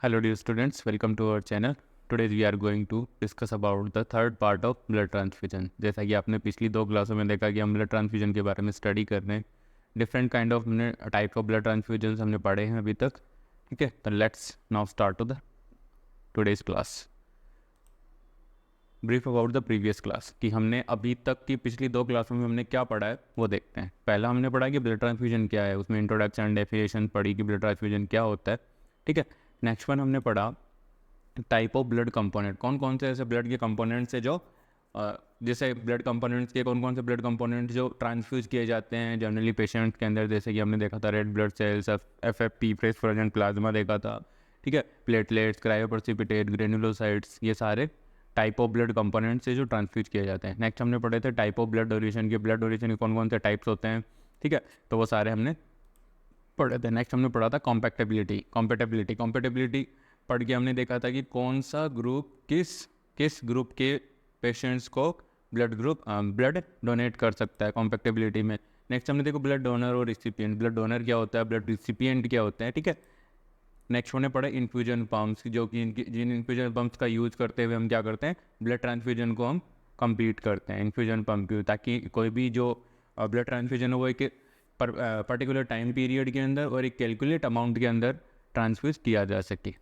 Hello dear students, welcome to our channel. Today we are going to discuss about the third part of blood transfusion. जैसा कि आपने पिछली दो क्लासों में देखा कि हम ब्लड ट्रांसफ्यूजन के बारे में स्टडी कर रहे हैं. Different kind of type of blood transfusion हमने पढ़े हैं अभी तक. ठीक है, तो let's now start to the today's class. Brief about the previous class कि हमने अभी तक की पिछली दो क्लासों में हमने क्या पढ़ा है वो देखते हैं. पहला हमने पढ़ा कि ब्लड ट्रांसफ्यूजन क्या है, उसमें इंट्रोडक्शन डेफिनेशन पढ़ी कि ब्लड ट्रांसफ्यूजन क्या होता है. ठीक है, नेक्स्ट वन हमने पढ़ा टाइप ऑफ ब्लड कंपोनेंट. कौन कौन से ऐसे ब्लड के कंपोनेंट्स है जो जैसे ब्लड कंपोनेंट्स के कौन कौन से ब्लड कंपोनेंट्स जो ट्रांसफ्यूज किए जाते हैं जनरली पेशेंट्स के अंदर. जैसे कि हमने देखा था red blood cells, FFP fresh frozen plasma देखा था. ठीक है, प्लेटलेट्स, क्रायोप्रेसिपिटेट, ग्रेनुलोसाइट्स, ये सारे टाइप ऑफ ब्लड कंपोनेंट्स है जो ट्रांसफ्यूज किए जाते हैं. नेक्स्ट हमने पढ़े थे टाइप ऑफ ब्लड डोनेशन के. ब्लड डोनेशन के कौन कौन से टाइप्स होते हैं. ठीक है, तो वो सारे हमने पढ़े थे. नेक्स्ट हमने पढ़ा था कॉम्पैटिबिलिटी पढ़ के हमने देखा था कि कौन सा ग्रुप किस ग्रुप के पेशेंट्स को ब्लड डोनेट कर सकता है कॉम्पैटिबिलिटी में. नेक्स्ट हमने देखो ब्लड डोनर और रिसिपिएंट. ब्लड डोनर क्या होता है, ब्लड रिसिपिएंट क्या होते हैं. ठीक है, नेक्स्ट हमने पढ़ा इन्फ्यूजन पम्प्स, जो कि जिन इन्फ्यूजन पम्प्स का यूज़ करते हुए हम क्या करते हैं ब्लड ट्रांसफ्यूजन को हम कंप्लीट करते हैं इन्फ्यूजन पम्प की, ताकि कोई भी जो ब्लड ट्रांसफ्यूजन हो वो एक पर्टिकुलर टाइम पीरियड के अंदर और एक कैलकुलेट अमाउंट के अंदर ट्रांसफ्यूज किया जा सके.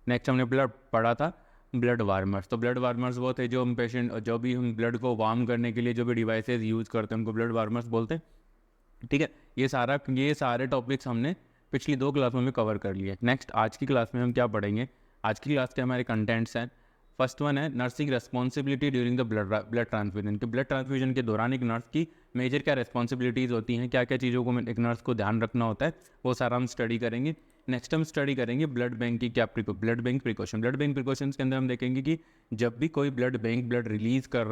नेक्स्ट हमने पढ़ा था ब्लड वार्मर्स. तो ब्लड वार्मर्स वो थे जो हम ब्लड को वार्म करने के लिए जो भी डिवाइसेस यूज़ करते हैं उनको ब्लड वार्मर्स बोलते हैं. ठीक है, ये सारे टॉपिक्स हमने पिछली दो क्लासों में कवर कर लिए. नेक्स्ट आज की क्लास में हम क्या पढ़ेंगे. आज की क्लास के हमारे कंटेंट्स हैं. फर्स्ट वन है nursing responsibility during the blood transfusion. कि ब्लड ट्रांसफ्यूजन के दौरान एक नर्स की मेजर क्या रेस्पॉन्सिबिलिटीज़ होती हैं, क्या क्या चीज़ों को एक नर्स को ध्यान रखना होता है, वो सारा हम स्टडी करेंगे. नेक्स्ट हम स्टडी करेंगे ब्लड बैंक की क्या blood bank precaution. Blood bank precautions के अंदर हम देखेंगे कि जब भी कोई ब्लड बैंक ब्लड रिलीज़ कर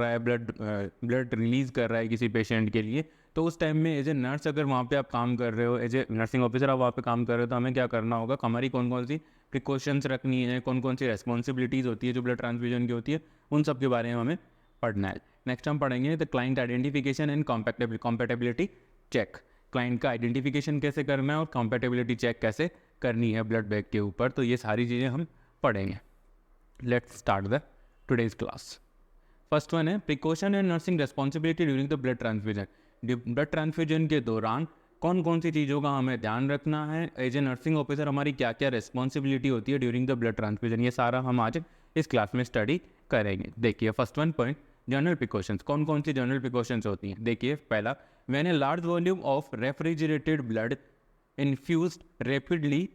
रहा है किसी पेशेंट के लिए, तो उस टाइम में एज ए नर्स अगर वहाँ पे आप काम कर रहे हो, एज ए नर्सिंग ऑफिसर आप वहाँ पे काम कर रहे हो, तो हमें क्या करना होगा, हमारी कौन कौन सी प्रिकॉशंस रखनी है, कौन कौन सी रेस्पॉन्सिबिलिटीज़ होती है जो ब्लड ट्रांसफ्यूजन की होती है, उन सब के बारे में हमें पढ़ना है. नेक्स्ट हम पढ़ेंगे the client identification and compatibility check. Client का आइडेंटिफिकेशन कैसे करना है और कॉम्पैटिबिलिटी चेक कैसे करनी है ब्लड बैंक के ऊपर. तो ये सारी चीज़ें हम पढ़ेंगे. Let's start the today's class. First one है precaution and nursing responsibility during the blood transfusion. Blood transfusion के दौरान कौन कौन सी चीज़ों का हमें ध्यान रखना है, एज ए नर्सिंग ऑफिसर हमारी क्या क्या रेस्पॉन्सिबिलिटी होती है ड्यूरिंग द ब्लड ट्रांसफ्यूजन, ये सारा हम आज इस क्लास में स्टडी करेंगे. देखिए first one point general precautions. कौन कौन सी जनरल प्रिकॉशंस होती हैं. देखिए पहला, when a large volume of refrigerated blood infused rapidly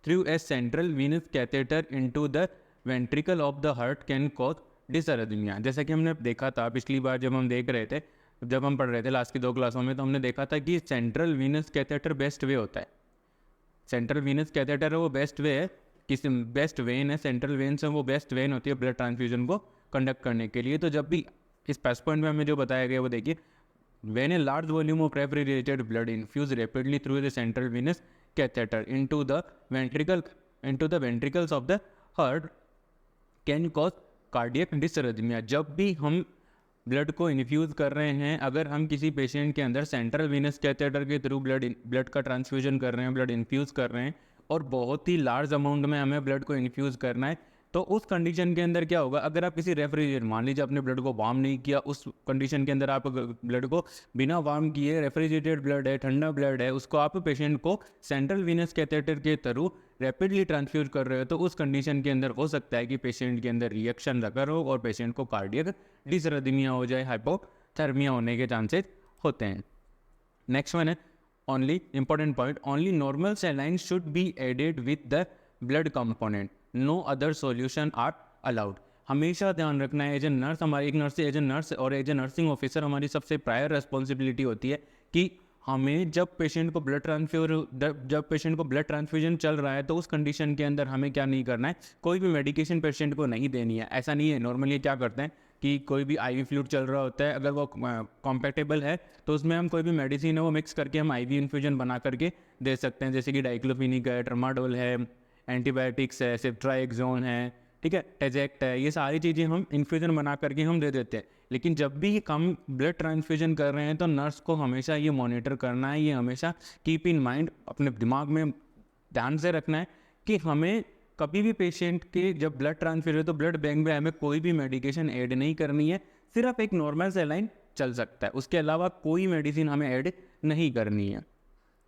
through a central venous catheter into the ventricle of the heart can cause dysarrhythmia. जैसा कि हमने देखा था पिछली बार जब हम पढ़ रहे थे लास्ट की दो क्लासों में, तो हमने देखा था कि central venous catheter best way होता है. सेंट्रल वीनस कैथेटर है वो बेस्ट वे है, किसी बेस्ट वेन है, सेंट्रल वेन से वो बेस्ट वेन होती है ब्लड ट्रांसफ्यूजन को कंडक्ट करने के लिए. तो जब भी इस फर्स्ट पॉइंट में हमें जो बताया गया वो देखिए, when a large volume of refrigerated blood infuse rapidly through the central venous catheter into the ventricles of the heart can cause cardiac dysarrhythmia. जब भी हम ब्लड को इन्फ्यूज़ कर रहे हैं, अगर हम किसी पेशेंट के अंदर सेंट्रल वीनस कैथेटर के थ्रू ब्लड का ट्रांसफ्यूजन कर रहे हैं, ब्लड इन्फ्यूज़ कर रहे हैं और बहुत ही लार्ज अमाउंट में हमें ब्लड को इन्फ्यूज़ करना है, तो उस कंडीशन के अंदर क्या होगा, अगर आप किसी रेफ्रिजरेटर, मान लीजिए आपने ब्लड को वार्म नहीं किया, उस कंडीशन के अंदर आप ब्लड को बिना वार्म किए, रेफ्रिजरेटेड ब्लड है, ठंडा ब्लड है, उसको आप पेशेंट को सेंट्रल वीनस कैथेटर के थ्रू रैपिडली ट्रांसफ्यूज कर रहे हो, तो उस कंडीशन के अंदर हो सकता है कि पेशेंट के अंदर रिएक्शन रकर हो और पेशेंट को कार्डियक डिसअरिथमिया हो जाए, हाइपोथर्मिया होने के चांसेस होते हैं. नेक्स्ट वन है only important point, only normal saline should be added with the blood component, no other solution are allowed. हमेशा ध्यान रखना है, एज ए नर्स हमारी एज ए नर्स और एज ए नर्सिंग ऑफिसर हमारी सबसे प्रायर रेस्पॉन्सिबिलिटी होती है कि हमें जब पेशेंट को ब्लड ट्रांसफ्यूजन चल रहा है, तो उस कंडीशन के अंदर हमें क्या नहीं करना है, कोई भी मेडिकेशन पेशेंट को नहीं देनी है. ऐसा नहीं है, नॉर्मली क्या करते हैं कि कोई भी आईवी फ्लूइड चल रहा होता है, अगर वो कॉम्पैटिबल है तो उसमें हम कोई भी मेडिसिन है वो मिक्स करके हम आईवी इन्फ्यूजन बना करके दे सकते हैं. जैसे कि डाइक्लोफिनिक है, ट्रामाडोल है, एंटीबायोटिक्स है, सिफ्ट्राएक्सोन है, ठीक है, टेजेक्ट है, ये सारी चीज़ें हम इन्फ्यूजन बना करके हम दे देते हैं. लेकिन जब भी हम ब्लड ट्रांसफ्यूजन कर रहे हैं तो नर्स को हमेशा ये मॉनिटर करना है, ये हमेशा कीप इन माइंड, अपने दिमाग में ध्यान से रखना है कि हमें कभी भी पेशेंट के जब ब्लड ट्रांसफ्यूजन तो ब्लड बैंक में हमें कोई भी मेडिकेशन ऐड नहीं करनी है, सिर्फ एक नॉर्मल सैलाइन चल सकता है, उसके अलावा कोई मेडिसिन हमें ऐड नहीं करनी है।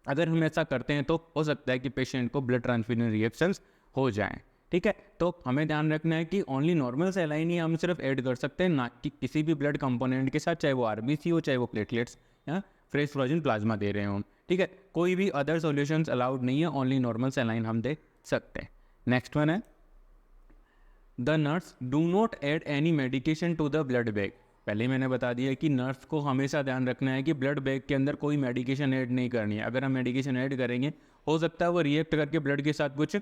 अगर हम ऐसा करते हैं तो हो सकता है कि पेशेंट को ब्लड ट्रांसफ्यूजन रिएक्शंस हो जाएं। ठीक है, तो हमें ध्यान रखना है कि ओनली नॉर्मल सैलाइन ही हम सिर्फ ऐड कर सकते हैं, ना कि किसी भी ब्लड कंपोनेंट के साथ, चाहे वो आरबीसी हो, चाहे वो प्लेटलेट्स या फ्रेश फ्रोजन प्लाज्मा दे रहे हो। ठीक है, कोई भी अदर सॉल्यूशंस अलाउड नहीं है, ओनली नॉर्मल सैलाइन हम दे सकते हैं। नेक्स्ट वन है the nurse do not add any medication to the blood bag. पहले ही मैंने बता दिया कि नर्स को हमेशा ध्यान रखना है कि ब्लड बैग के अंदर कोई मेडिकेशन ऐड नहीं करनी है। अगर हम मेडिकेशन ऐड करेंगे हो सकता है वो रिएक्ट करके ब्लड के साथ कुछ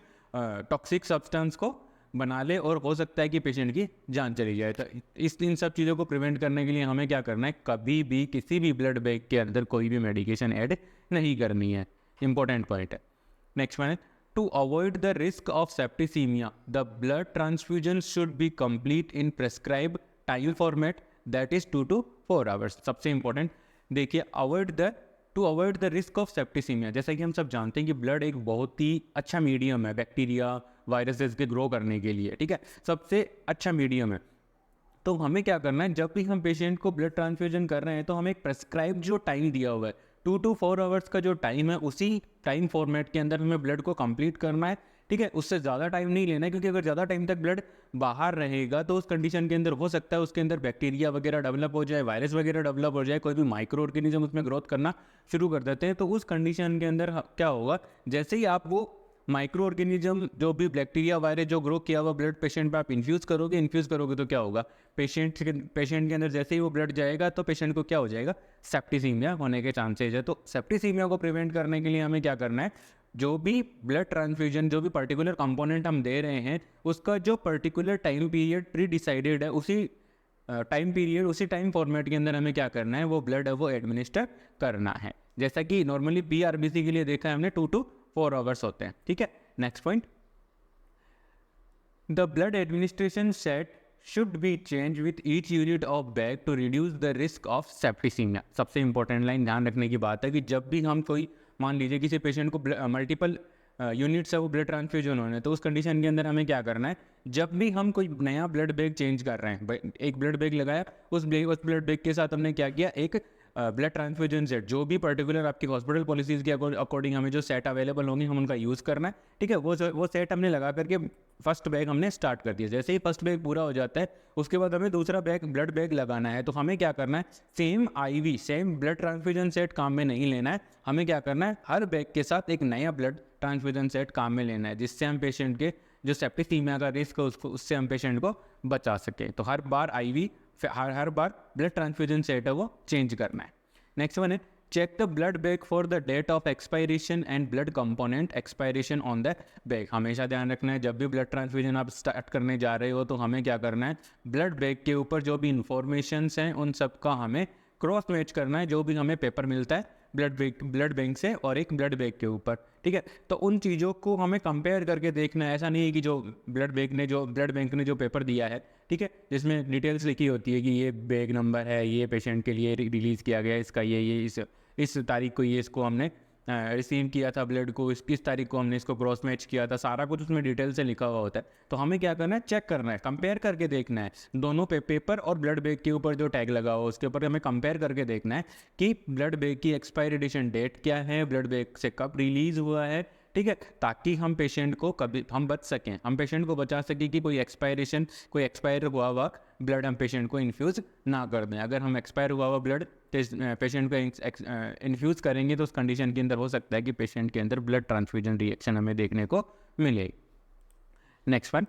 टॉक्सिक सब्सटेंस को बना ले और हो सकता है कि पेशेंट की जान चली जाए। तो इन सब चीज़ों को प्रिवेंट करने के लिए हमें क्या करना है, कभी भी किसी भी ब्लड बैग के अंदर कोई भी मेडिकेशन ऐड नहीं करनी है। इंपॉर्टेंट पॉइंट है। नेक्स्ट वन है to avoid the risk of septicaemia the blood transfusion should be complete in prescribe time format that is 2 to 4 hours. सबसे इंपॉर्टेंट देखिए, to avoid the risk of septicaemia. जैसा कि हम सब जानते हैं कि ब्लड एक बहुत ही अच्छा मीडियम है बैक्टीरिया वायरसेस के ग्रो करने के लिए। ठीक है, सबसे अच्छा मीडियम है। तो हमें क्या करना है, जब भी हम पेशेंट को ब्लड ट्रांसफ्यूजन कर रहे हैं तो हमें एक प्रेस्क्राइब जो टाइम दिया हुआ है 2 to 4 आवर्स का जो टाइम है, उसी टाइम फॉर्मेट के अंदर हमें ब्लड को कंप्लीट करना है। ठीक है, उससे ज़्यादा टाइम नहीं लेना है, क्योंकि अगर ज़्यादा टाइम तक ब्लड बाहर रहेगा तो उस कंडीशन के अंदर हो सकता है उसके अंदर बैक्टीरिया वगैरह डेवलप हो जाए, वायरस वगैरह डेवलप हो जाए, कोई भी माइक्रो ऑर्गेनिज्म उसमें ग्रोथ करना शुरू कर देते हैं। तो उस कंडीशन के अंदर क्या होगा, जैसे ही आप वो माइक्रो ऑर्गेनिज्म जो भी बैक्टीरिया वायरस जो ग्रो किया हुआ ब्लड पेशेंट पे आप इन्फ्यूज़ करोगे तो क्या होगा, पेशेंट के अंदर जैसे ही वो ब्लड जाएगा तो पेशेंट को क्या हो जाएगा, सेप्टिसीमिया होने के चांसेज है। तो सेप्टिसीमिया को प्रिवेंट करने के लिए हमें क्या करना है, जो भी ब्लड ट्रांसफ्यूजन जो भी पर्टिकुलर कंपोनेंट हम दे रहे हैं उसका जो particular time period pre decided है, उसी टाइम फॉर्मेट के अंदर हमें क्या करना है, वो ब्लड है वो एडमिनिस्टर करना है। जैसा कि नॉर्मली पीआरबीसी के लिए देखा है हमने 2 to 4 आवर्स होते हैं। ठीक है, next point the blood administration set should be change with each unit of bag to reduce the risk of septicaemia. सबसे इंपॉर्टेंट लाइन ध्यान रखने की बात है कि जब भी हम कोई मान लीजिए किसी पेशेंट को मल्टीपल यूनिट्स है वो ब्लड ट्रांसफ्यूजन होने, तो उस कंडीशन के अंदर हमें क्या करना है, जब भी हम कोई नया ब्लड बैग चेंज कर रहे हैं, एक ब्लड बैग लगाया, उस ब्लड बैग के साथ हमने क्या किया, एक ब्लड ट्रांसफ्यूजन सेट जो भी पर्टिकुलर आपकी हॉस्पिटल पॉलिसीज़ के अकॉर्डिंग हमें जो सेट अवेलेबल होंगे हम उनका यूज़ करना है। ठीक है, वो सेट हमने लगा करके फर्स्ट बैग हमने स्टार्ट कर दिया। जैसे ही फर्स्ट बैग पूरा हो जाता है उसके बाद हमें दूसरा ब्लड बैग लगाना है। तो हमें क्या करना है, सेम ब्लड ट्रांसफ्यूजन सेट काम में नहीं लेना है, हमें क्या करना है, हर बैग के साथ एक नया ब्लड ट्रांसफ्यूजन सेट काम में लेना है, जिससे हम पेशेंट के जो सेप्टिसीमिया का रिस्क है उससे हम पेशेंट को बचा सकें। तो हर बार ब्लड ट्रांसफ्यूजन सेट है वो चेंज करना है। नेक्स्ट वन है check the blood bag for the date of expiration and blood component expiration on the bag. हमेशा ध्यान रखना है जब भी ब्लड ट्रांसफ्यूजन आप स्टार्ट करने जा रहे हो तो हमें क्या करना है, ब्लड बैग के ऊपर जो भी इंफॉर्मेशंस हैं उन सब का हमें क्रॉस मैच करना है, जो भी हमें पेपर मिलता है ब्लड बैंक से और एक ब्लड बैग के ऊपर। ठीक है, तो उन चीज़ों को हमें कंपेयर करके देखना है। ऐसा नहीं है कि जो ब्लड बैंक ने जो पेपर दिया है, ठीक है, जिसमें डिटेल्स लिखी होती है कि ये बैग नंबर है, ये पेशेंट के लिए रिलीज़ किया गया, इसका ये इस तारीख को ये इसको हमने रिसीव किया था ब्लड को, किस तारीख को हमने इसको क्रॉस मैच किया था, सारा कुछ उसमें डिटेल से लिखा हुआ होता है। तो हमें क्या करना है, चेक करना है, कंपेयर करके देखना है दोनों पेपर और ब्लड बैग के ऊपर जो टैग लगा हुआ उसके ऊपर हमें कंपेयर करके देखना है कि ब्लड बैग की एक्सपायरी डेट क्या है, ब्लड बैग से कब रिलीज़ हुआ है। ठीक है, ताकि हम पेशेंट को हम बच सकें, हम पेशेंट को बचा सकें कि कोई एक्सपायर हुआ ब्लड हम पेशेंट को इन्फ्यूज़ ना कर दें। अगर हम एक्सपायर हुआ ब्लड पेशेंट को इन्फ्यूज़ करेंगे तो उस कंडीशन के अंदर हो सकता है कि पेशेंट के अंदर ब्लड ट्रांसफ्यूजन रिएक्शन हमें देखने को मिलेगी। Next one,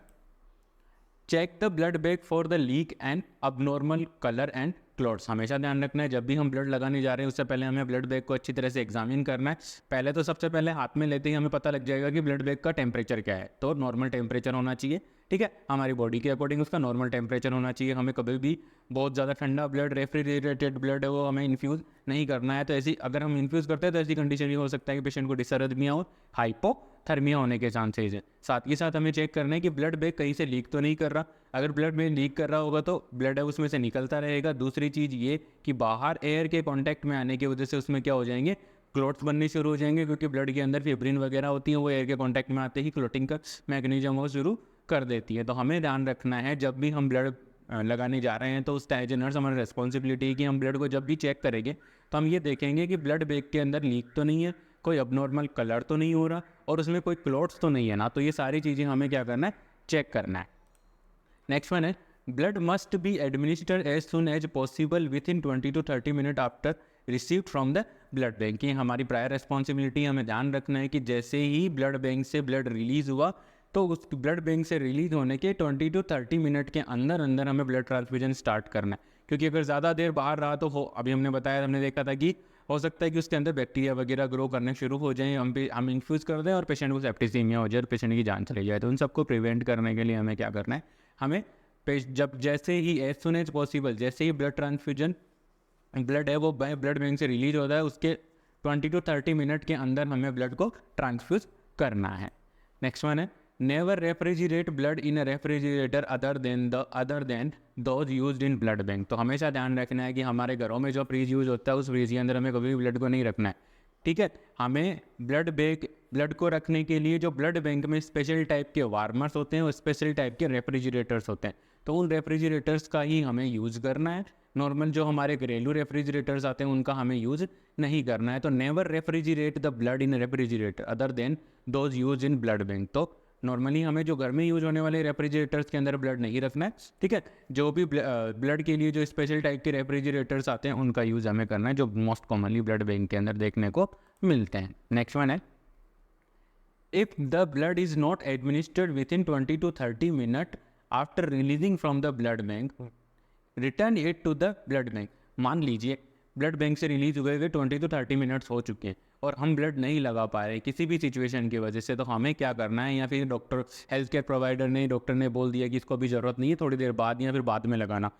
check the blood bag for the leak and abnormal colour and clots. हमेशा ध्यान रखना है जब भी हम ब्लड लगाने जा रहे हैं उससे पहले हमें ब्लड बैग को अच्छी तरह से एग्जामिन करना है। पहले तो सबसे पहले हाथ में लेते ही हमें पता लग जाएगा कि ब्लड बैग का टेम्परेचर क्या है, तो नॉर्मल टेम्परेचर होना चाहिए। ठीक है, हमारी बॉडी के अकॉर्डिंग उसका नॉर्मल टेम्परेचर होना चाहिए। हमें कभी भी बहुत ज़्यादा ठंडा ब्लड, रेफ्रिजरेटेड ब्लड है वो हमें इन्फ्यूज़ नहीं करना है। तो ऐसी अगर हम इन्फ्यूज़ करते हैं तो ऐसी कंडीशन ये हो सकता है कि पेशेंट को डिसअरिथमिया और हाइपोथर्मिया होने के चांसेज है। साथ ही साथ हमें चेक करना है कि ब्लड बैग कहीं से लीक तो नहीं कर रहा। अगर ब्लड में लीक कर रहा होगा तो ब्लड है उसमें से निकलता रहेगा। दूसरी चीज़ ये कि बाहर एयर के कांटेक्ट में आने की वजह से उसमें क्या हो जाएंगे, क्लोट्स बनने शुरू हो जाएंगे, क्योंकि ब्लड के अंदर फिब्रिन वगैरह होती है, वो एयर के कांटेक्ट में आते ही क्लोटिंग का मैकेनिज्म वो शुरू कर देती है। तो हमें ध्यान रखना है जब भी हम ब्लड लगाने जा रहे हैं तो उस टाइम नर्स हमारी रिस्पॉन्सिबिलिटी है कि हम ब्लड को जब भी चेक करेंगे तो हम ये देखेंगे कि ब्लड बैग के अंदर लीक तो नहीं है, कोई अबनॉर्मल कलर तो नहीं हो रहा, और उसमें कोई क्लोट्स तो नहीं है ना। तो ये सारी चीज़ें हमें क्या करना है, चेक करना है। नेक्स्ट वन है blood must be administered as soon as possible within 20 to 30 minute after received from the blood bank. ये हमारी प्रायर रिस्पॉन्सिबिलिटी, हमें ध्यान रखना है कि जैसे ही ब्लड बैंक से ब्लड रिलीज़ हुआ तो उस ब्लड बैंक से रिलीज होने के 20 to 30 मिनट के अंदर अंदर हमें ब्लड ट्रांसफ्यूजन स्टार्ट करना है। क्योंकि अगर ज़्यादा देर बाहर रहा तो अभी हमने बताया, हमने देखा था कि हो सकता है कि उसके अंदर बैक्टीरिया वगैरह ग्रो करने शुरू हो जाएं, हम इन्फ्यूज़ कर दें और पेशेंट को सेप्टिसीमिया हो जाए और पेशेंट की जान चली जाए। तो उन सबको प्रिवेंट करने के लिए हमें क्या करना है, हमें जब जैसे ही एज सुन एज पॉसिबल जैसे ही ब्लड ट्रांसफ्यूजन ब्लड है वो ब्लड बैंक से रिलीज होता है उसके 20 to 30 मिनट के अंदर हमें ब्लड को ट्रांसफ्यूज करना है। नेक्स्ट वन है never refrigerate blood in a refrigerator other than those used in blood bank. तो हमेशा ध्यान रखना है कि हमारे घरों में जो फ्रीज यूज होता है उस फ्रीज के अंदर हमें कभी भी ब्लड को नहीं रखना है, ठीक है। हमें ब्लड को रखने के लिए जो ब्लड बैंक में स्पेशल टाइप के वार्मर्स होते हैं और स्पेशल टाइप के रेफ्रिजरेटर्स होते हैं, तो उन रेफ्रिजरेटर्स का ही हमें यूज़ करना है। नॉर्मल जो हमारे घरेलू रेफ्रिजरेटर्स आते हैं उनका हमें यूज़ नहीं करना है। तो never refrigerate the blood in refrigerator other than those use in blood bank. तो नॉर्मली हमें जो घर में यूज होने वाले रेफ्रिजरेटर्स के अंदर ब्लड नहीं रखना है, ठीक है। जो भी ब्लड के लिए जो स्पेशल टाइप के रेफ्रिजरेटर्स आते हैं उनका यूज़ हमें करना है, जो मोस्ट कॉमनली ब्लड बैंक के अंदर देखने को मिलते हैं। नेक्स्ट वन है if the blood is not administered within 20 to 30 minute after releasing from the blood bank return it to the blood bank. मान लीजिए ब्लड बैंक से रिलीज हुए हुए 20 to 30 मिनट्स हो चुके हैं और हम ब्लड नहीं लगा पा रहे किसी भी सिचुएशन की वजह से, तो हमें क्या करना है, या फिर हेल्थ केयर प्रोवाइडर डॉक्टर ने बोल दिया कि इसको अभी ज़रूरत नहीं है, थोड़ी देर बाद या फिर बाद में लगाना,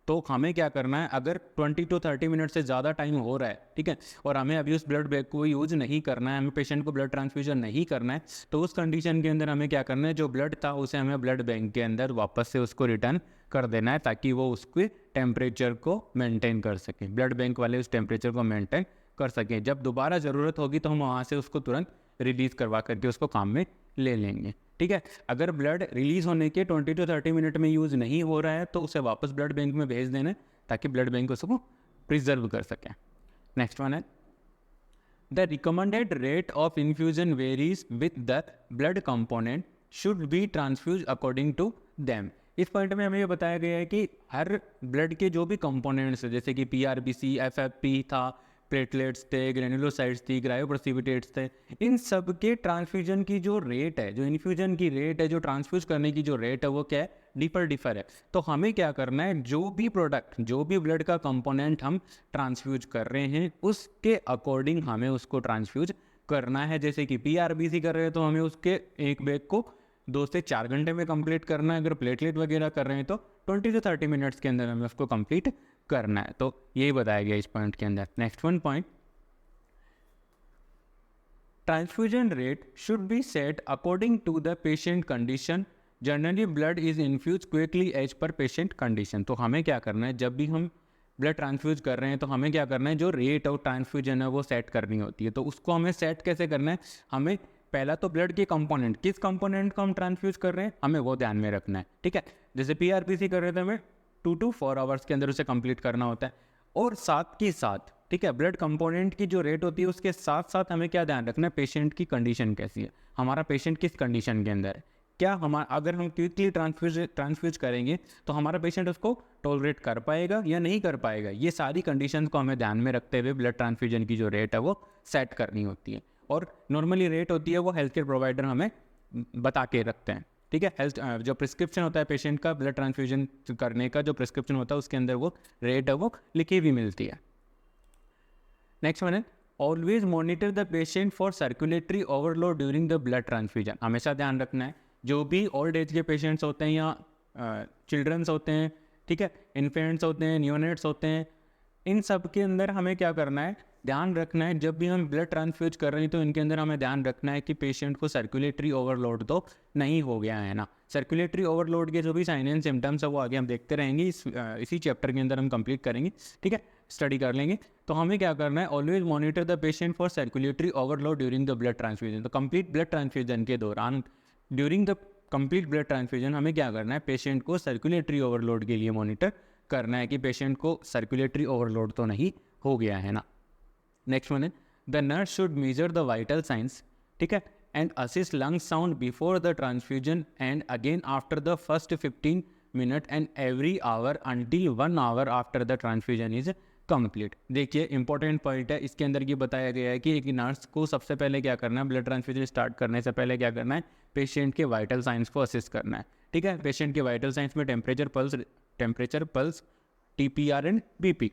तो हमें क्या करना है, अगर 20 to 30 मिनट से ज़्यादा टाइम हो रहा है, ठीक है, और हमें अभी उस ब्लड बैंक को यूज़ नहीं करना है, हमें पेशेंट को ब्लड ट्रांसफ्यूजन नहीं करना है, तो उस कंडीशन के अंदर हमें क्या करना है, जो ब्लड था उसे हमें ब्लड बैंक के अंदर वापस से उसको रिटर्न कर देना है, ताकि वो उसके टेम्परेचर को मेंटेन कर सकें, ब्लड बैंक वाले उस टेम्परेचर को मेंटेन कर सकें। जब दोबारा ज़रूरत होगी तो हम वहाँ से उसको तुरंत रिलीज़ करवा करके उसको काम में ले लेंगे, ठीक है। अगर ब्लड रिलीज़ होने के 20 to 30 मिनट में यूज़ नहीं हो रहा है तो उसे वापस ब्लड बैंक में भेज देना ताकि ब्लड बैंक उसको प्रिजर्व कर सकें। नेक्स्ट वन है the recommended rate of infusion varies with the blood component should be transfuse according to them. इस पॉइंट में हमें ये बताया गया है कि हर ब्लड के जो भी कंपोनेंट्स है, जैसे कि PRBC, FFP था, प्लेटलेट्स थे, ग्रेनुलोसाइट्स थी, क्रायोप्रेसिपिटेट्स थे, इन सब के ट्रांसफ्यूजन की जो रेट है, जो इन्फ्यूजन की रेट है, जो ट्रांसफ्यूज करने की जो रेट है, वो क्या है, डिफर है। तो हमें क्या करना है, जो भी प्रोडक्ट, जो भी ब्लड का कंपोनेंट हम ट्रांसफ्यूज कर रहे हैं उसके अकॉर्डिंग हमें उसको ट्रांसफ्यूज करना है। जैसे कि PRBC कर रहे हैं तो हमें उसके एक बैग को 2 से 4 घंटे में कंप्लीट करना है। अगर प्लेटलेट वगैरह कर रहे हैं तो 20 to 30 मिनट्स के अंदर हमें उसको कंप्लीट करना है। तो यही बताया गया इस पॉइंट के अंदर। Next one point, transfusion rate should be set according to the patient condition. Generally blood is infuse quickly as per patient condition. तो हमें क्या करना है, जब भी हम ब्लड ट्रांसफ्यूज कर रहे हैं तो हमें क्या करना है, जो रेट ऑफ ट्रांसफ्यूजन है वो सेट करनी होती है। तो उसको हमें सेट कैसे करना है, हमें पहला तो ब्लड के कंपोनेंट, किस कंपोनेंट को हम ट्रांसफ्यूज कर रहे हैं हमें वो ध्यान में रखना है, ठीक है। जैसे PRBC कर रहे थे हमें 2 to 4 आवर्स के अंदर उसे कंप्लीट करना होता है, और साथ के साथ, ठीक है, ब्लड कंपोनेंट की जो रेट होती है उसके साथ साथ हमें क्या ध्यान रखना है, पेशेंट की कंडीशन कैसी है, हमारा पेशेंट किस कंडीशन के अंदर है, क्या हमारा अगर हम क्विकली ट्रांसफ्यूज करेंगे तो हमारा पेशेंट उसको टॉलरेट कर पाएगा या नहीं कर पाएगा। ये सारी कंडीशंस को हमें ध्यान में रखते हुए ब्लड ट्रांसफ्यूजन की जो रेट है वो सेट करनी होती है। और नॉर्मली रेट होती है वो हेल्थ केयर प्रोवाइडर हमें बता के रखते हैं, ठीक है। हेल्थ जो प्रिस्क्रिप्शन होता है पेशेंट का ब्लड ट्रांसफ्यूजन करने का, जो प्रिस्क्रिप्शन होता है उसके अंदर वो रेट है वो लिखी हुई मिलती है। नेक्स्ट वन है always monitor the patient for circulatory overload during the blood transfusion. हमेशा ध्यान रखना है जो भी ओल्ड एज के पेशेंट्स होते हैं या चिल्ड्रंस होते हैं, ठीक है, इन्फेंट्स होते हैं, न्यूनेट्स होते हैं, इन सब के अंदर हमें क्या करना है, ध्यान रखना है जब भी हम ब्लड ट्रांसफ्यूज कर रहे हैं तो इनके अंदर हमें ध्यान रखना है कि पेशेंट को सर्कुलेटरी ओवरलोड तो नहीं हो गया है ना। सर्कुलेटरी ओवरलोड के जो भी साइन एंड सिम्टम्स है वो आगे हम देखते रहेंगे, इसी चैप्टर के अंदर हम कंप्लीट करेंगे, ठीक है, स्टडी कर लेंगे। तो हमें क्या करना है, always monitor the patient for circulatory overload during the blood transfusion. तो कंप्लीट ब्लड ट्रांसफ्यूजन के दौरान, during the complete blood transfusion हमें क्या करना है, पेशेंट को सर्कुलेटरी ओवरलोड के लिए मॉनिटर करना है कि पेशेंट को सर्कुलेटरी ओवरलोड तो नहीं हो गया है ना। नेक्स्ट वन है the nurse should measure the vital science, ठीक है, and assist lung sound before the transfusion and again after the first 15 minute and every hour until 1 hour after the transfusion is complete. देखिए important point है, इसके अंदर ये बताया गया है कि एक नर्स को सबसे पहले क्या करना है, ब्लड ट्रांसफ्यूजन स्टार्ट करने से पहले क्या करना है, पेशेंट के वाइटल साइंस को असिस्ट करना है, ठीक है। पेशेंट के वाइटल साइंस में temperature, pulse, TPR and BP,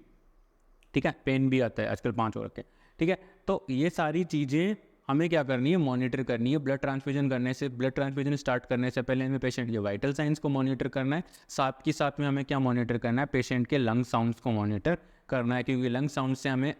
ठीक है, पेन भी आता है आजकल 5 हो रखे, ठीक है। तो ये सारी चीज़ें हमें क्या करनी है, मॉनिटर करनी है। ब्लड ट्रांसफ्यूजन स्टार्ट करने से पहले हमें पेशेंट के वाइटल साइंस को मॉनिटर करना है, साथ के साथ में हमें क्या मॉनिटर करना है, पेशेंट के लंग साउंड्स को मॉनिटर करना है, क्योंकि लंग साउंड से हमें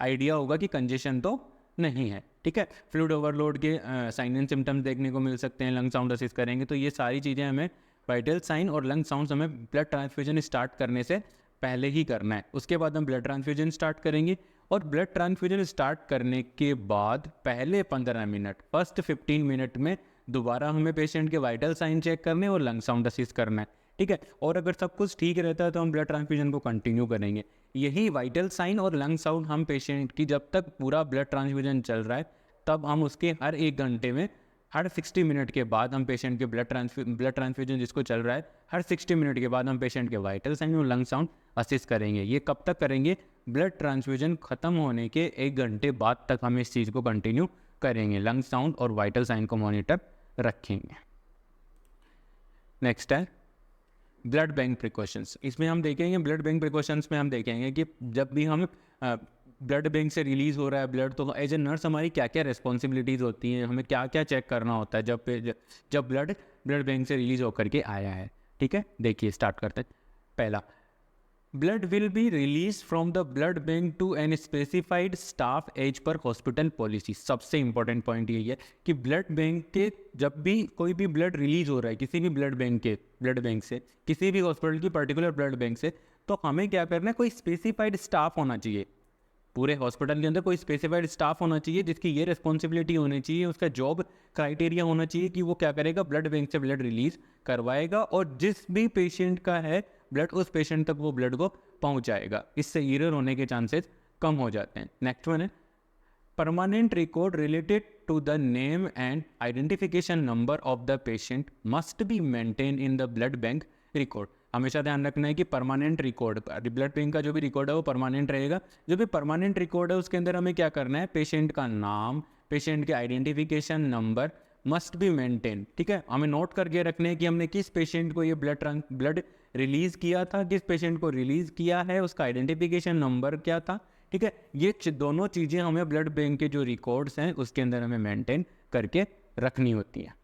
आइडिया होगा कि कंजेशन तो नहीं है, ठीक है। फ्लूइड ओवरलोड के साइन एंड सिम्टम्स देखने को मिल सकते हैं, लंग साउंड असिस्ट करेंगे। तो ये सारी चीज़ें हमें, वाइटल साइन और लंग साउंड्स हमें ब्लड ट्रांसफ्यूजन स्टार्ट करने से पहले ही करना है। उसके बाद हम ब्लड ट्रांसफ्यूजन स्टार्ट करेंगे, और ब्लड ट्रांसफ्यूजन स्टार्ट करने के बाद पहले 15 मिनट, फर्स्ट 15 मिनट में दोबारा हमें पेशेंट के वाइटल साइन चेक करने और लंग साउंड असिस्ट करना है, ठीक है। और अगर सब कुछ ठीक रहता है तो हम ब्लड ट्रांसफ्यूजन को कंटिन्यू करेंगे। यही वाइटल साइन और लंग साउंड हम पेशेंट की, जब तक पूरा ब्लड ट्रांसफ्यूजन चल रहा है तब हम उसके हर 1 घंटे में, हर 60 मिनट के बाद हम पेशेंट के ब्लड ट्रांसफ्यूजन जिसको चल रहा है, हर 60 मिनट के बाद हम पेशेंट के वाइटल साइन और लंग साउंड असिस्ट करेंगे। ये कब तक करेंगे, ब्लड ट्रांसफ्यूजन ख़त्म होने के 1 घंटे बाद तक हम इस चीज़ को कंटिन्यू करेंगे, लंग साउंड और वाइटल साइन को मॉनिटर रखेंगे। नेक्स्ट है ब्लड बैंक प्रिकॉशंस। इसमें हम देखेंगे, ब्लड बैंक प्रिकॉशंस में हम देखेंगे कि जब भी हम ब्लड बैंक से रिलीज़ हो रहा है ब्लड, तो एज ए नर्स हमारी क्या क्या रिस्पॉन्सिबिलिटीज़ होती हैं, हमें क्या क्या चेक करना होता है जब ब्लड बैंक से रिलीज़ होकर के आया है, ठीक है। देखिए स्टार्ट करते हैं। पहला, blood will be release from the blood bank to an specified staff as per hospital policy. सबसे इंपॉर्टेंट पॉइंट यही है कि ब्लड बैंक के, जब भी कोई भी ब्लड रिलीज हो रहा है किसी भी ब्लड बैंक से, किसी भी हॉस्पिटल की पर्टिकुलर ब्लड बैंक से, तो हमें क्या करना है, कोई स्पेसिफाइड स्टाफ होना चाहिए। पूरे हॉस्पिटल के अंदर कोई स्पेसिफाइड स्टाफ होना चाहिए जिसकी ये रिस्पॉन्सिबिलिटी होनी चाहिए, उसका जॉब क्राइटेरिया होना चाहिए कि वो क्या करेगा, ब्लड बैंक से ब्लड रिलीज करवाएगा, और जिस भी पेशेंट का है ब्लड, उस पेशेंट तक वो ब्लड को पहुंचाएगा। इससे एरर होने के चांसेस कम हो जाते हैं। नेक्स्ट वन है permanent record related to the name and identification number of the patient must be maintain in the blood bank record. हमेशा ध्यान रखना है कि परमानेंट रिकॉर्ड, ब्लड बैंक का जो भी रिकॉर्ड है वो परमानेंट रहेगा। जो भी परमानेंट रिकॉर्ड है उसके अंदर हमें क्या करना है, पेशेंट का नाम, पेशेंट के identification number must be maintain, ठीक है। हमें नोट करके रखने हैं कि हमने किस पेशेंट को ये ब्लड रिलीज़ किया था, किस पेशेंट को रिलीज़ किया है, उसका आइडेंटिफिकेशन नंबर क्या था, ठीक है। ये दोनों चीज़ें हमें ब्लड बैंक के जो रिकॉर्ड्स हैं उसके अंदर हमें मेंटेन करके रखनी होती है।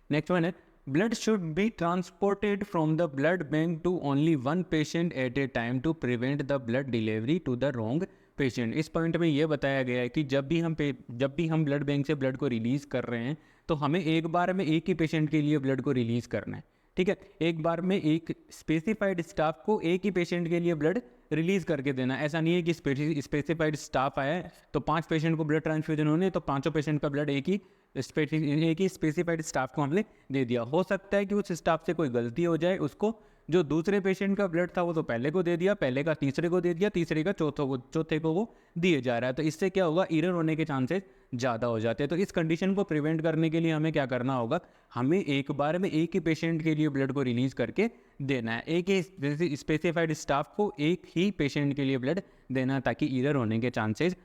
नेक्स्ट वन है blood should be transported from the blood bank to only 1 patient at a time to prevent the blood delivery to the wrong patient. इस पॉइंट में ये बताया गया है कि जब भी हम ब्लड बैंक से ब्लड को रिलीज़ कर रहे हैं तो हमें एक बार में एक ही पेशेंट के लिए ब्लड को रिलीज़ करना है, ठीक है। एक बार में एक स्पेसिफाइड स्टाफ को एक ही पेशेंट के लिए ब्लड रिलीज़ करके देना। ऐसा नहीं है कि स्पेसिफाइड स्टाफ आया है तो 5 पेशेंट को ब्लड ट्रांसफ्यूजन होने, तो 5 पेशेंट का ब्लड एक ही स्पेसिफाइड स्टाफ को हमने दे दिया। हो सकता है कि उस स्टाफ से कोई गलती हो जाए, उसको जो दूसरे पेशेंट का ब्लड था वो तो पहले को दे दिया, पहले का तीसरे को दे दिया, तीसरे का चौथे को वो दिए जा रहा है। तो इससे क्या होगा, एरर होने के चांसेस ज़्यादा हो जाते हैं। तो इस कंडीशन को प्रिवेंट करने के लिए हमें क्या करना होगा, हमें एक बार में एक ही पेशेंट के लिए ब्लड को रिलीज़ करके देना है। एक ही स्पेसिफाइड स्टाफ को एक ही पेशेंट के लिए ब्लड देना है ताकि एरर होने के चांसेस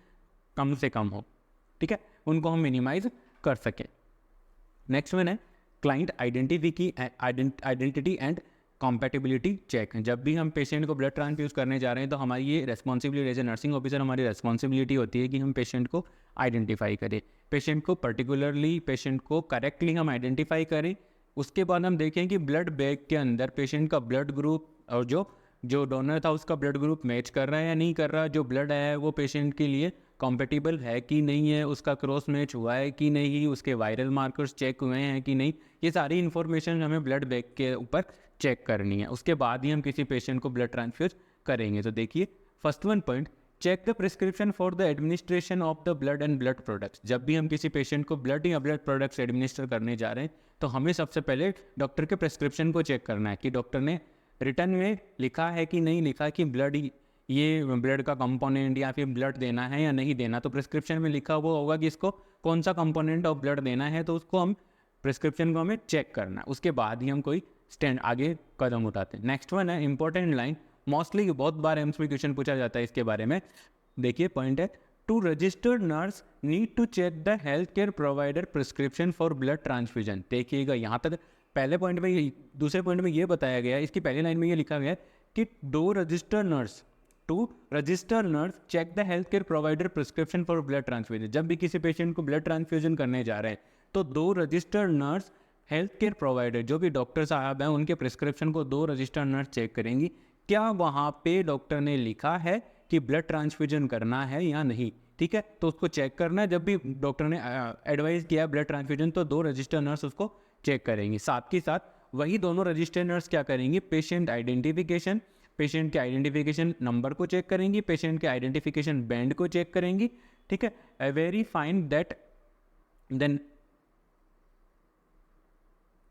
कम से कम हो, ठीक है, उनको हम मिनिमाइज कर सकें। नेक्स्ट वन है client identity and compatibility check. जब भी हम पेशेंट को ब्लड ट्रांसफ्यूज करने जा रहे हैं तो हमारी ये responsibility, as a nursing officer हमारी रेस्पॉन्सिबिलिटी होती है कि हम पेशेंट को आइडेंटिफाई करें, पेशेंट को करेक्टली हम आइडेंटिफाई करें। उसके बाद हम देखें कि ब्लड बैंक के अंदर पेशेंट का ब्लड ग्रुप और जो जो डोनर था उसका ब्लड ग्रुप मैच कर रहा है या नहीं कर रहा, जो ब्लड आया है वो पेशेंट के लिए कॉम्पेटिबल है कि नहीं है, उसका क्रॉस मैच हुआ है कि नहीं, उसके वायरल मार्कर्स चेक हुए हैं कि नहीं, ये सारी इन्फॉर्मेशन हमें ब्लड बैंक के ऊपर चेक करनी है। उसके बाद ही हम किसी पेशेंट को ब्लड ट्रांसफ्यूज करेंगे। तो देखिए first one point, check the prescription for the administration of the blood and blood products. जब भी हम किसी पेशेंट को ब्लड या ब्लड प्रोडक्ट्स एडमिनिस्टर करने जा रहे हैं तो हमें सबसे पहले डॉक्टर के प्रिस्क्रिप्शन को चेक करना है कि डॉक्टर ने रिटर्न में लिखा है कि नहीं लिखा कि ब्लड, ये ब्लड का कंपोनेंट या फिर ब्लड देना है या नहीं देना। तो प्रिस्क्रिप्शन में लिखा हुआ होगा कि इसको कौन सा कंपोनेंट ऑफ ब्लड देना है, तो उसको हम प्रिस्क्रिप्शन को हमें चेक करना है। उसके बाद ही हम कोई स्टैंड आगे कदम उठाते हैं। नेक्स्ट वन है इंपॉर्टेंट लाइन, मोस्टली बहुत बार एमसीक्यू क्वेश्चन पूछा जाता है इसके बारे में। देखिए पॉइंट है, to registered nurse need to check the health care provider prescription for blood transfusion. देखिएगा यहाँ तक पहले पॉइंट में, दूसरे पॉइंट में ये बताया गया है, इसकी पहली लाइन में ये लिखा गया है कि to registered nurse check the health care provider prescription for blood transfusion. जब भी किसी पेशेंट को ब्लड ट्रांसफ्यूजन करने जा रहे हैं तो 2 registered nurse health care provider जो भी डॉक्टर साहब हैं उनके प्रिस्क्रिप्शन को 2 रजिस्टर्ड नर्स चेक करेंगी, क्या वहाँ पे डॉक्टर ने लिखा है कि ब्लड ट्रांसफ्यूजन करना है या नहीं। ठीक है, तो उसको चेक करना है। जब भी डॉक्टर ने एडवाइस किया ब्लड ट्रांसफ्यूजन तो 2 रजिस्टर्ड नर्स उसको चेक करेंगी। साथ के साथ वही दोनों रजिस्टर्ड नर्स क्या करेंगी, पेशेंट के आइडेंटिफिकेशन नंबर को चेक करेंगी, पेशेंट के आइडेंटिफिकेशन बैंड को चेक करेंगी। ठीक है, verifying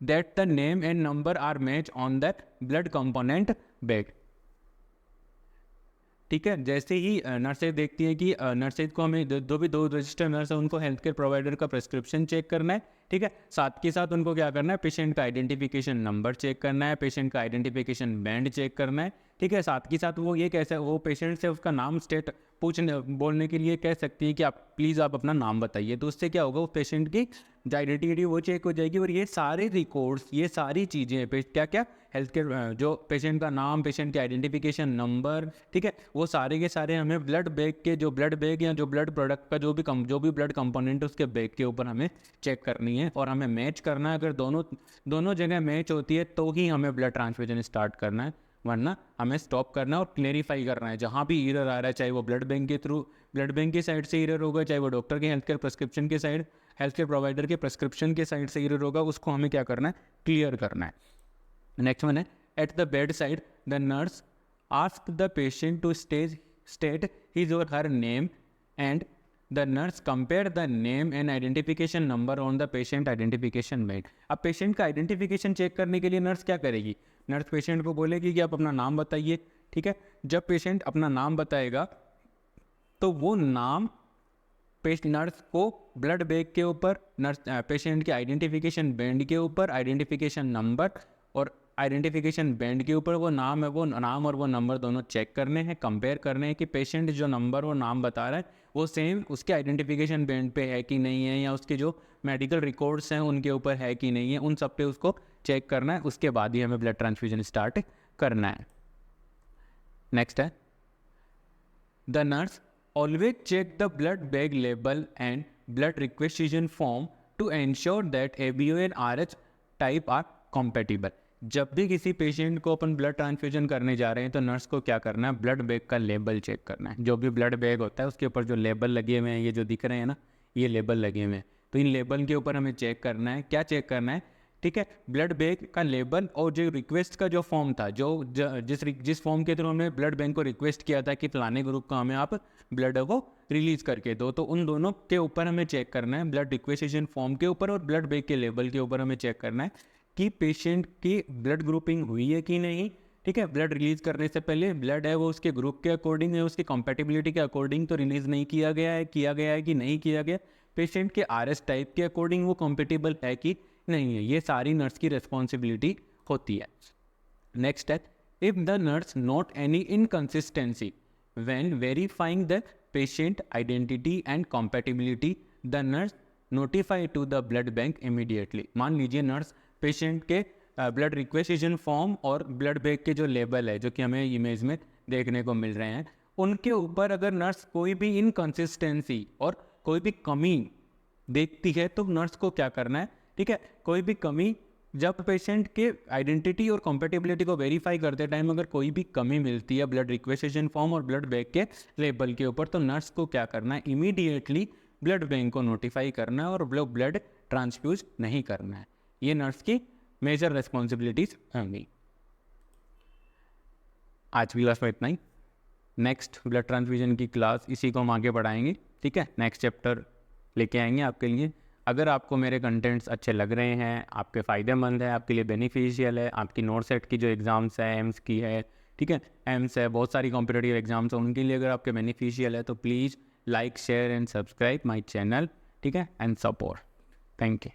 that the name and number are match on that blood component bag। ठीक है, जैसे ही नर्सेज देखती है कि नर्सेज को हमें जो भी 2 रजिस्टर्ड नर्स है उनको हेल्थ केयर प्रोवाइडर का प्रिस्क्रिप्शन चेक करना है। ठीक है, साथ के साथ उनको क्या करना है, पेशेंट का आइडेंटिफिकेशन नंबर चेक करना है, पेशेंट का आइडेंटिफिकेशन बैंड चेक करना है। ठीक है, साथ के साथ वो ये कैसे, वो पेशेंट से उसका नाम बोलने के लिए कह सकती है कि आप प्लीज़ आप अपना नाम बताइए। तो उससे क्या होगा, वो पेशेंट की जो आइडेंटिटी वो चेक हो जाएगी। और ये सारे रिकॉर्ड्स, ये सारी चीज़ें क्या क्या, हेल्थ केयर जो पेशेंट का नाम, पेशेंट के आइडेंटिफिकेशन नंबर, ठीक है, वो सारे के सारे हमें ब्लड बैग या जो ब्लड प्रोडक्ट का जो भी ब्लड कंपोनेंट है उसके बैग के ऊपर हमें चेक करनी है और हमें मैच करना है। अगर दोनों जगह मैच होती है तो ही हमें ब्लड ट्रांसफ्यूजन स्टार्ट करना है, वरना हमें स्टॉप करना है और क्लेरिफाई करना है। जहाँ भी एरर आ रहा है, चाहे वो ब्लड बैंक की साइड से एरर होगा, चाहे वो डॉक्टर के हेल्थ केयर प्रोवाइडर के प्रिस्क्रिप्शन के साइड से एरर होगा, उसको हमें क्या करना है, क्लियर करना है। नेक्स्ट वन है, at the bed side the nurse ask the patient to state his or her name and the nurse compare the name and identification number on the patient identification bed. अब patient का identification check करने के लिए nurse क्या करेगी, nurse patient को बोलेगी कि आप अपना नाम बताइए। ठीक है, जब पेशेंट अपना नाम बताएगा तो वो नाम नर्स को ब्लड बैग के ऊपर, पेशेंट के आइडेंटिफिकेशन बैंड के ऊपर, आइडेंटिफिकेशन नंबर और आइडेंटिफिकेशन बैंड के ऊपर वो नाम और वो नंबर दोनों चेक करने हैं, कंपेयर करने हैं कि पेशेंट जो नंबर और नाम बता रहा है वो सेम उसके आइडेंटिफिकेशन बैंड पे है कि नहीं है, या उसके जो मेडिकल रिकॉर्ड्स हैं उनके ऊपर है कि नहीं है, उन सब पे उसको चेक करना है। उसके बाद ही हमें ब्लड ट्रांसफ्यूजन स्टार्ट करना है। नेक्स्ट है, the nurse always check the blood bag label and blood requisition form to ensure that ABO and RH type are compatible। जब भी किसी पेशेंट को अपन ब्लड ट्रांसफ्यूजन करने जा रहे हैं तो नर्स को क्या करना है, ब्लड बैग का लेबल चेक करना है। जो भी ब्लड बैग होता है उसके ऊपर जो लेबल लगे हुए हैं, ये जो दिख रहे हैं ना, ये लेबल लगे हुए हैं, तो इन लेबल के ऊपर हमें चेक करना है, क्या चेक करना है, ठीक है, ब्लड बैंक का लेबल और जो रिक्वेस्ट का जो फॉर्म था, जिस फॉर्म के थ्रू हमने ब्लड बैंक को रिक्वेस्ट किया था कि फलाने ग्रुप का हमें आप ब्लड को रिलीज करके दो, तो उन दोनों के ऊपर हमें चेक करना है, ब्लड रिक्वेस्टेशन फॉर्म के ऊपर और ब्लड बैंक के लेबल के ऊपर हमें चेक करना है कि पेशेंट की ब्लड ग्रुपिंग हुई है कि नहीं। ठीक है, ब्लड रिलीज करने से पहले ब्लड है वो उसके ग्रुप के अकॉर्डिंग है, उसकी कंपेटिबिलिटी के अकॉर्डिंग तो रिलीज नहीं किया गया है कि नहीं किया गया, पेशेंट के RS टाइप के अकॉर्डिंग वो कंपेटिबल है कि नहीं है, ये सारी नर्स की रिस्पॉन्सिबिलिटी होती है। नेक्स्ट है, if the nurse note any inconsistency when verifying the patient identity and compatibility the nurse notify to the blood bank immediately. मान लीजिए नर्स पेशेंट के ब्लड रिक्वेस्टेशन फॉर्म और ब्लड बैंक के जो लेबल है, जो कि हमें इमेज में देखने को मिल रहे हैं, उनके ऊपर अगर नर्स कोई भी इनकंसिस्टेंसी और कोई भी कमी देखती है तो नर्स को क्या करना है, ठीक है, कोई भी कमी जब पेशेंट के आइडेंटिटी और कॉम्पेटिबिलिटी को वेरीफाई करते टाइम अगर कोई भी कमी मिलती है ब्लड रिक्वेजिशन फॉर्म और ब्लड बैंक के लेबल के ऊपर, तो नर्स को क्या करना है, इमीडिएटली ब्लड बैंक को नोटिफाई करना है और ब्लड ट्रांसफ्यूज नहीं करना है। ये नर्स की मेजर रिस्पॉन्सिबिलिटीज होंगी। आज की क्लास में इतना ही। नेक्स्ट ब्लड ट्रांसफ्यूजन की क्लास इसी को हम आगे बढ़ाएंगे, ठीक है। नेक्स्ट चैप्टर लेके आएंगे आपके लिए। अगर आपको मेरे कंटेंट्स अच्छे लग रहे हैं, आपके फ़ायदेमंद है, आपके लिए बेनिफिशियल है, आपकी नोट सेट की जो एग्ज़ाम्स है, एम्स की है, ठीक है, एम्स है, बहुत सारी कॉम्पिटिटिव एग्जाम्स हैं, उनके लिए अगर आपके बेनिफिशियल है तो please like share and subscribe my channel, ठीक है, एंड सपोर्ट। Thank you.